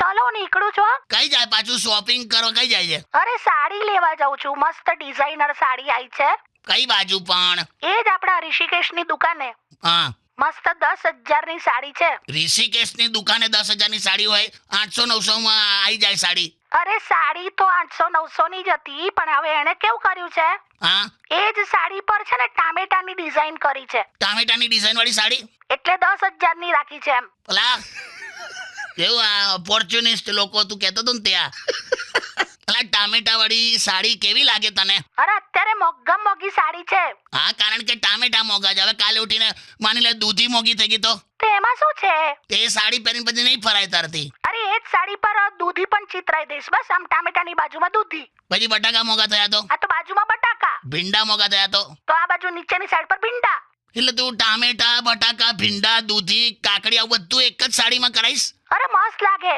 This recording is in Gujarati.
ચલો નીકળું છો. કઈ જાય પાછું શોપિંગ કરવા કઈ જાય છે? અરે સાડી લેવા જાઉં છું. મસ્ત ડિઝાઇનર સાડી આવી છે. કઈ બાજુ પણ? એ જ આપણા ઋષિકેશની દુકાને. હા, મસ્ત 10,000 ની સાડી છે. ઋષિકેશની દુકાને 10,000 ની સાડી હોય, 800-900 માં આવી જાય સાડી. અરે સાડી તો 800-900 ની જ હતી, પણ હવે એને કેવું કર્યું છે, હા, એ જ સાડી પર છે ને ટામેટાની ડિઝાઇન કરી છે, ટામેટાની ડિઝાઇન વાળી સાડી. એટલે 10,000 ની રાખી છે એમ. પેલા કેવું આ ઓપોર્ચ્યુનિસ્ટ લોકો તું કહેતો હતો ને ત્યાં. પેલા ટામેટા વાળી સાડી કેવી લાગે તને? અરે અત્યારે મોંઘામાં મોંઘી સાડી છે. હા, કારણ કે ટામેટા મોંઘા છે. હવે કાલે ઉઠીને માની લે દૂધી મોંઘી થઈ ગઈ તો તો એમાં શું છે? તે સાડી પહેરીને પછી નહીં ફરાય તારથી. અરે એ જ સાડી પર દૂધી પણ ચિતરાઈ દઈશ. બસ આમ ટામેટાની બાજુમાં દૂધી, પછી બટાકા મોંઘા થયા તો, આ તો બાજુમાં બટાકા, ભીંડા મોંઘા થયા તો તો આ બાજુ નીચેની સાઈડ પર ભીંડા. એટલે તું ટામેટા, બટાકા, ભીંડા, દૂધી, કાકડી આવું બધું એક જ સાડીમાં કરાઈશ? અરે મસ્ત લાગે.